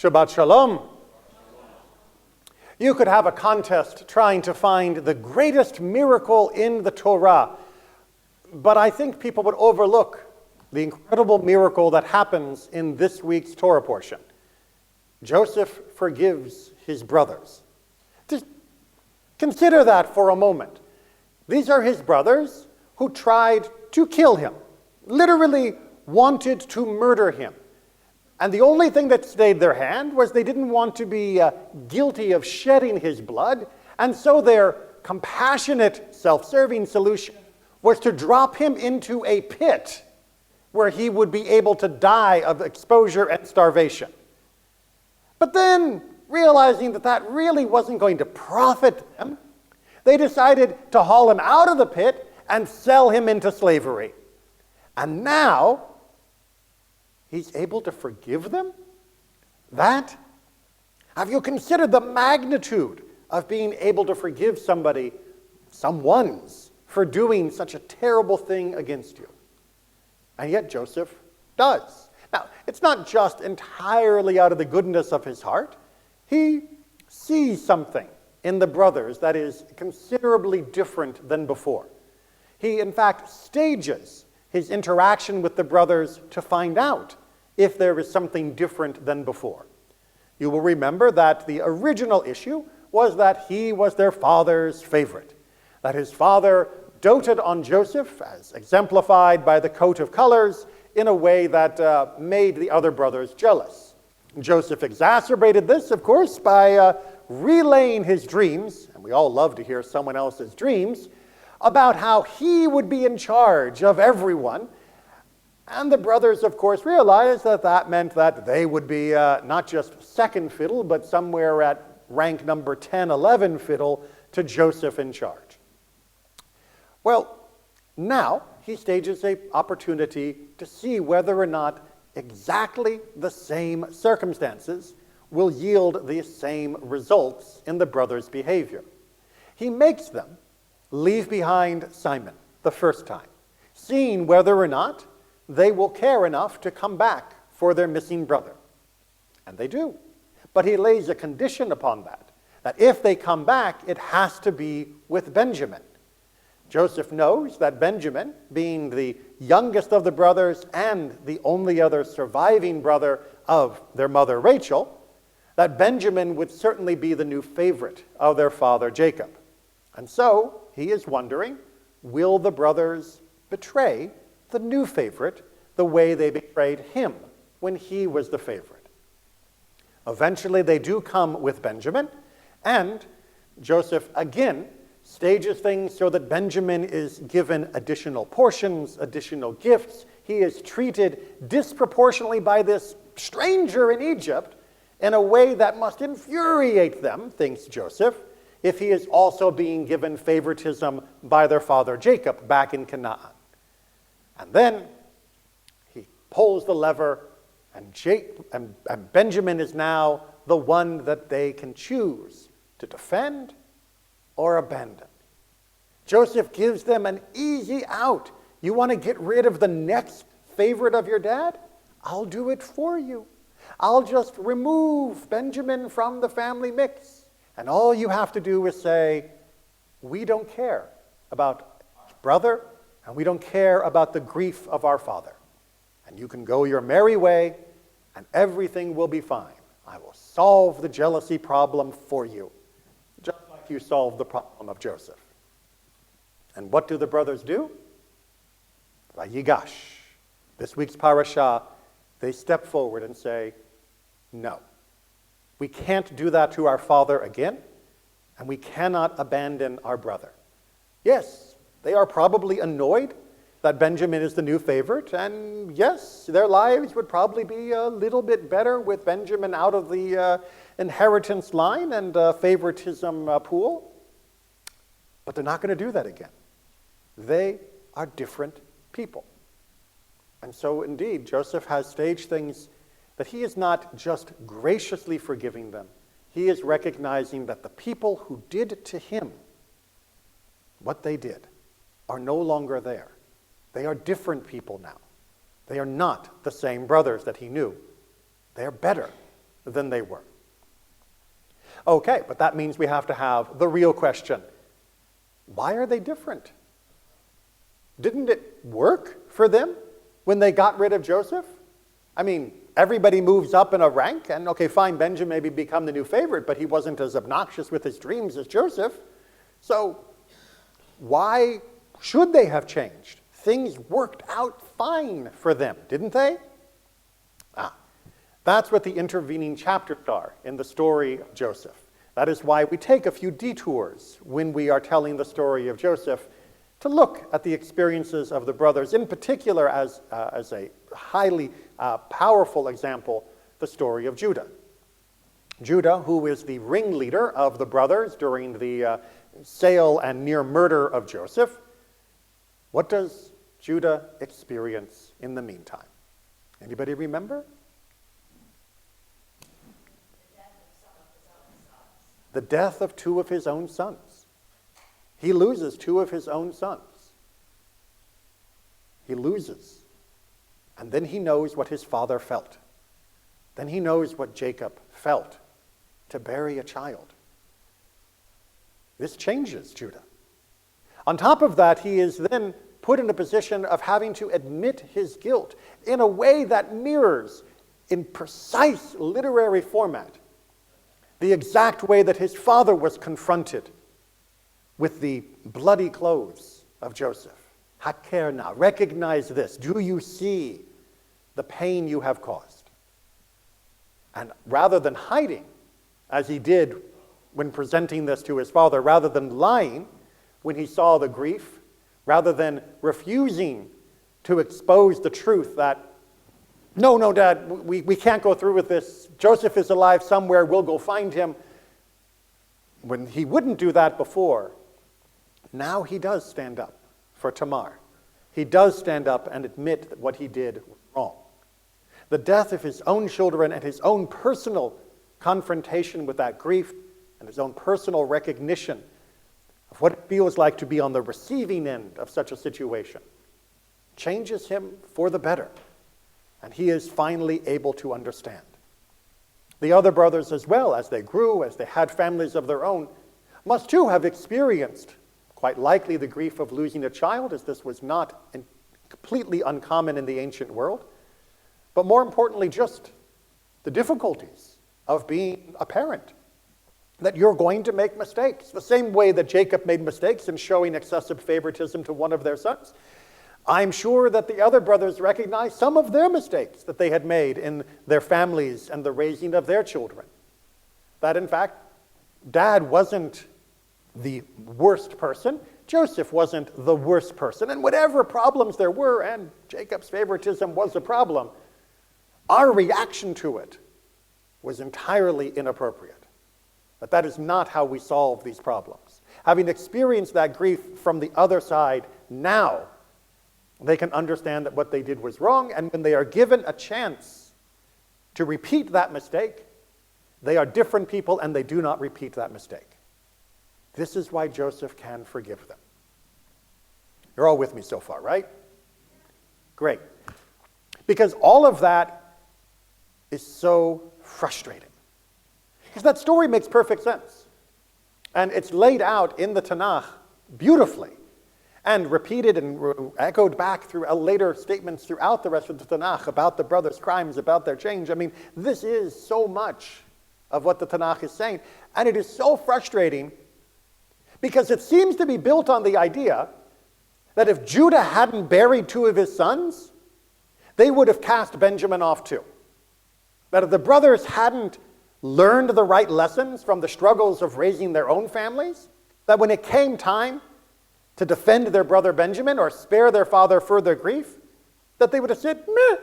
Shabbat Shalom. You could have a contest trying to find the greatest miracle in the Torah, but I think people would overlook the incredible miracle that happens in this week's Torah portion. Joseph forgives his brothers. Just consider that for a moment. These are his brothers who tried to kill him, literally wanted to murder him. And the only thing that stayed their hand was they didn't want to be guilty of shedding his blood, and so their compassionate, self-serving solution was to drop him into a pit where he would be able to die of exposure and starvation. But then, realizing that that really wasn't going to profit them, they decided to haul him out of the pit and sell him into slavery. And now, he's able to forgive them? That? Have you considered the magnitude of being able to forgive someone's, for doing such a terrible thing against you? And yet Joseph does. Now, it's not just entirely out of the goodness of his heart. He sees something in the brothers that is considerably different than before. He, in fact, stages his interaction with the brothers to find out if there is something different than before. You will remember that the original issue was that he was their father's favorite, that his father doted on Joseph, as exemplified by the coat of colors, in a way that made the other brothers jealous. Joseph exacerbated this, of course, by relaying his dreams, and we all love to hear someone else's dreams, about how he would be in charge of everyone. And the brothers, of course, realized that that meant that they would be not just second fiddle, but somewhere at rank number 10, 11 fiddle to Joseph in charge. Well, now he stages an opportunity to see whether or not exactly the same circumstances will yield the same results in the brothers' behavior. He makes them leave behind Simon the first time, seeing whether or not they will care enough to come back for their missing brother. And they do. But he lays a condition upon that if they come back, it has to be with Benjamin. Joseph knows that Benjamin, being the youngest of the brothers and the only other surviving brother of their mother Rachel, that Benjamin would certainly be the new favorite of their father Jacob. And so he is wondering, will the brothers betray the new favorite the way they betrayed him when he was the favorite? Eventually they do come with Benjamin, and Joseph again stages things so that Benjamin is given additional portions, additional gifts. He is treated disproportionately by this stranger in Egypt in a way that must infuriate them, thinks Joseph, if he is also being given favoritism by their father Jacob back in Canaan. And then he pulls the lever, and Benjamin is now the one that they can choose to defend or abandon. Joseph gives them an easy out. You want to get rid of the next favorite of your dad? I'll do it for you. I'll just remove Benjamin from the family mix. And all you have to do is say, we don't care about brother, and we don't care about the grief of our father. And you can go your merry way, and everything will be fine. I will solve the jealousy problem for you, just like you solved the problem of Joseph. And what do the brothers do? Vayigash. This week's parashah, they step forward and say, no, we can't do that to our father again, and we cannot abandon our brother. Yes, they are probably annoyed that Benjamin is the new favorite, and yes, their lives would probably be a little bit better with Benjamin out of the inheritance line and favoritism pool, but they're not going to do that again. They are different people. And so indeed, Joseph has staged things that he is not just graciously forgiving them, he is recognizing that the people who did to him what they did are no longer there. They are different people now. They are not the same brothers that he knew. They are better. than they were. Okay, but that means we have to have the real question. Why are they different? Didn't it work for them when they got rid of Joseph? I mean, everybody moves up in a rank, and okay, fine, Benjamin maybe become the new favorite, but he wasn't as obnoxious with his dreams as Joseph. So why should they have changed? Things worked out fine for them, didn't they? That's what the intervening chapters are in the story of Joseph. That is why we take a few detours when we are telling the story of Joseph to look at the experiences of the brothers, in particular as a highly powerful example, the story of Judah. Judah, who is the ringleader of the brothers during the sale and near murder of Joseph. What does Judah experience in the meantime? Anybody remember? The death of two of his own sons. He loses two of his own sons. He loses. And then he knows what his father felt. Then he knows what Jacob felt to bury a child. This changes Judah. On top of that, he is then put in a position of having to admit his guilt in a way that mirrors, in precise literary format, the exact way that his father was confronted with the bloody clothes of Joseph. Hakerna, recognize this. Do you see the pain you have caused? And rather than hiding, as he did when presenting this to his father, rather than lying when he saw the grief, rather than refusing to expose the truth that, no, Dad, we can't go through with this. Joseph is alive somewhere. We'll go find him. When he wouldn't do that before, now he does stand up for Tamar. He does stand up and admit that what he did was wrong. The death of his own children and his own personal confrontation with that grief and his own personal recognition of what it feels like to be on the receiving end of such a situation changes him for the better. And he is finally able to understand. The other brothers as well, as they grew, as they had families of their own, must too have experienced, quite likely, the grief of losing a child, as this was not completely uncommon in the ancient world, but more importantly, just the difficulties of being a parent, that you're going to make mistakes, the same way that Jacob made mistakes in showing excessive favoritism to one of their sons. I'm sure that the other brothers recognized some of their mistakes that they had made in their families and the raising of their children. That, in fact, Dad wasn't the worst person. Joseph wasn't the worst person. And whatever problems there were, and Jacob's favoritism was a problem, our reaction to it was entirely inappropriate. But that is not how we solve these problems. Having experienced that grief from the other side, now they can understand that what they did was wrong, and when they are given a chance to repeat that mistake, they are different people and they do not repeat that mistake. This is why Joseph can forgive them. You're all with me so far, right? Great. Because all of that is so frustrating. Because that story makes perfect sense. And it's laid out in the Tanakh beautifully, and repeated and echoed back through later statements throughout the rest of the Tanakh about the brothers' crimes, about their change. I mean, this is so much of what the Tanakh is saying. And it is so frustrating because it seems to be built on the idea that if Judah hadn't buried two of his sons, they would have cast Benjamin off too. That if the brothers hadn't learned the right lessons from the struggles of raising their own families, that when it came time to defend their brother Benjamin or spare their father further grief, that they would have said, meh,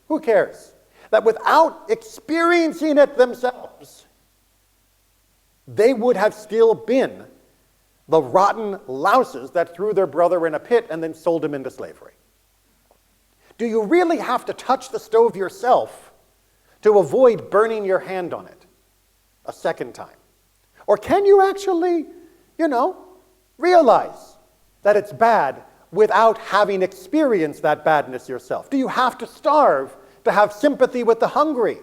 who cares? That without experiencing it themselves, they would have still been the rotten louses that threw their brother in a pit and then sold him into slavery. Do you really have to touch the stove yourself to avoid burning your hand on it a second time? Or can you actually, realize that it's bad without having experienced that badness yourself? Do you have to starve to have sympathy with the hungry?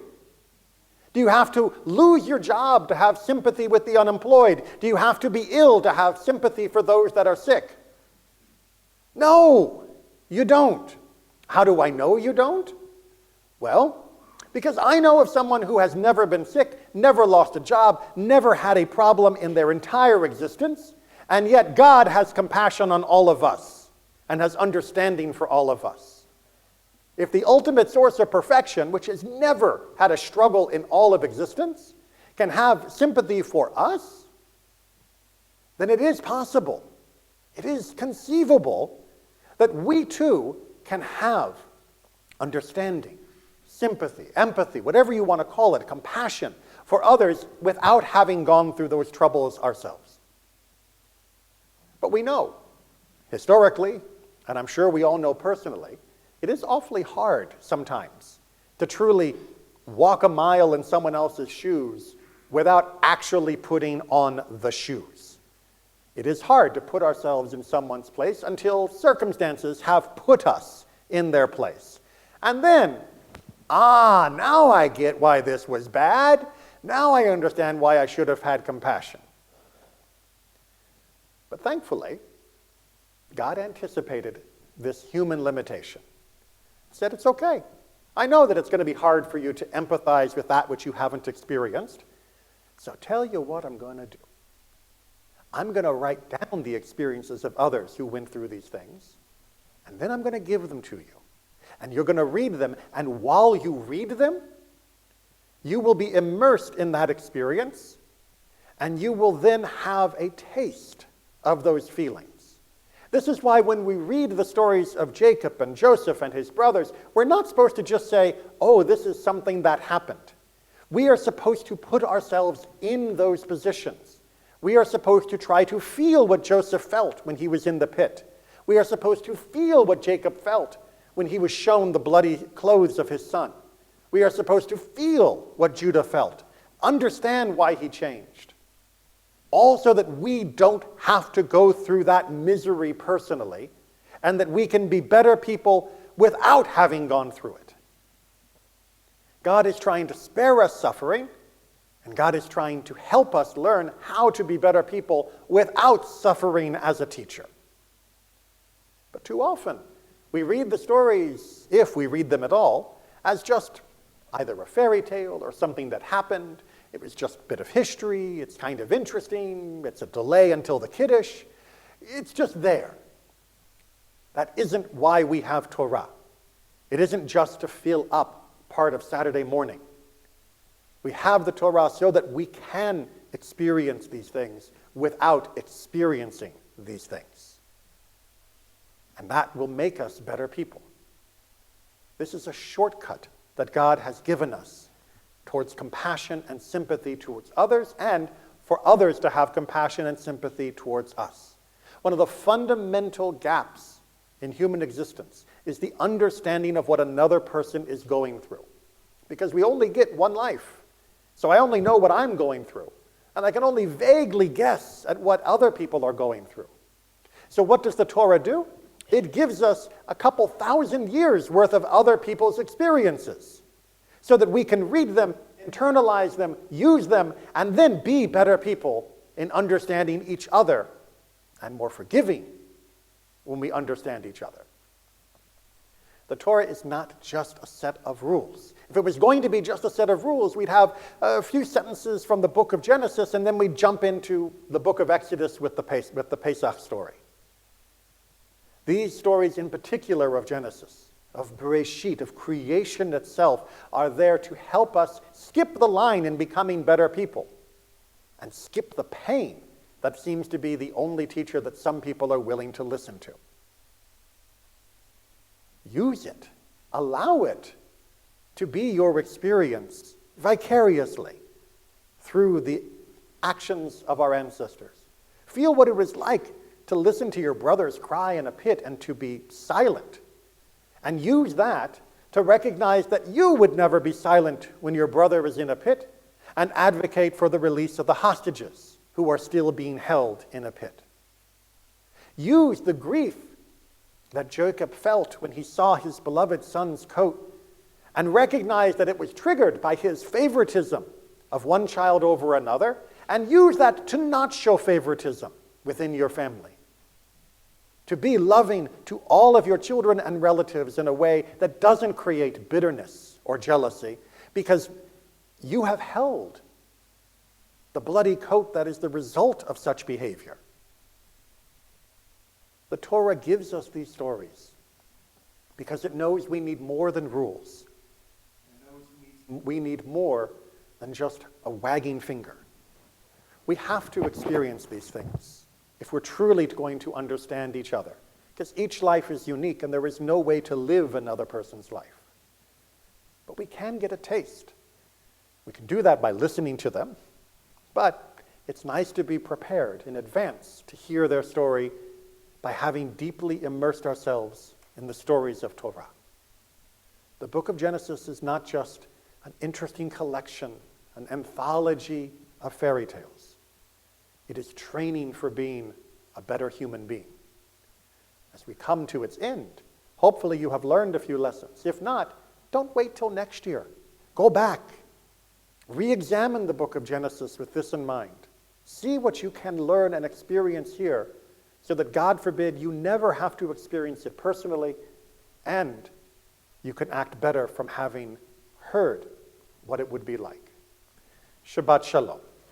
Do you have to lose your job to have sympathy with the unemployed? Do you have to be ill to have sympathy for those that are sick? No, you don't. How do I know you don't? Well, because I know of someone who has never been sick, never lost a job, never had a problem in their entire existence, and yet God has compassion on all of us and has understanding for all of us. If the ultimate source of perfection, which has never had a struggle in all of existence, can have sympathy for us, then it is possible, it is conceivable that we too can have understanding, sympathy, empathy, whatever you want to call it, compassion for others without having gone through those troubles ourselves. But we know, historically, and I'm sure we all know personally, it is awfully hard sometimes to truly walk a mile in someone else's shoes without actually putting on the shoes. It is hard to put ourselves in someone's place until circumstances have put us in their place. And then, now I get why this was bad. Now I understand why I should have had compassion. But thankfully, God anticipated this human limitation. He said, it's okay. I know that it's going to be hard for you to empathize with that which you haven't experienced. So tell you what I'm going to do. I'm going to write down the experiences of others who went through these things, and then I'm going to give them to you. And you're going to read them, and while you read them, you will be immersed in that experience, and you will then have a taste of those feelings. This is why when we read the stories of Jacob and Joseph and his brothers, we're not supposed to just say, oh, this is something that happened. We are supposed to put ourselves in those positions. We are supposed to try to feel what Joseph felt when he was in the pit. We are supposed to feel what Jacob felt when he was shown the bloody clothes of his son. We are supposed to feel what Judah felt, understand why he changed. All so that we don't have to go through that misery personally, and that we can be better people without having gone through it. God is trying to spare us suffering, and God is trying to help us learn how to be better people without suffering as a teacher. But too often, we read the stories, if we read them at all, as just either a fairy tale or something that happened. It was just a bit of history, it's kind of interesting, it's a delay until the Kiddush. It's just there. That isn't why we have Torah. It isn't just to fill up part of Saturday morning. We have the Torah so that we can experience these things without experiencing these things. And that will make us better people. This is a shortcut that God has given us towards compassion and sympathy towards others, and for others to have compassion and sympathy towards us. One of the fundamental gaps in human existence is the understanding of what another person is going through. Because we only get one life. So I only know what I'm going through. And I can only vaguely guess at what other people are going through. So what does the Torah do? It gives us a couple thousand years worth of other people's experiences, so that we can read them, internalize them, use them, and then be better people in understanding each other and more forgiving when we understand each other. The Torah is not just a set of rules. If it was going to be just a set of rules, we'd have a few sentences from the book of Genesis, and then we'd jump into the book of Exodus with the Pesach story. These stories in particular of Genesis, of Bereshit, of creation itself, are there to help us skip the line in becoming better people and skip the pain that seems to be the only teacher that some people are willing to listen to. Use it. Allow it to be your experience vicariously through the actions of our ancestors. Feel what it was like to listen to your brothers cry in a pit and to be silent. And use that to recognize that you would never be silent when your brother is in a pit, and advocate for the release of the hostages who are still being held in a pit. Use the grief that Jacob felt when he saw his beloved son's coat and recognize that it was triggered by his favoritism of one child over another, and use that to not show favoritism within your family. To be loving to all of your children and relatives in a way that doesn't create bitterness or jealousy, because you have held the bloody coat that is the result of such behavior. The Torah gives us these stories because it knows we need more than rules. It knows we need more than just a wagging finger. We have to experience these things if we're truly going to understand each other, because each life is unique and there is no way to live another person's life. But we can get a taste. We can do that by listening to them, but it's nice to be prepared in advance to hear their story by having deeply immersed ourselves in the stories of Torah. The book of Genesis is not just an interesting collection, an anthology of fairy tales. It is training for being a better human being. As we come to its end, hopefully you have learned a few lessons. If not, don't wait till next year. Go back. Re-examine the book of Genesis with this in mind. See what you can learn and experience here, so that, God forbid, you never have to experience it personally, and you can act better from having heard what it would be like. Shabbat Shalom.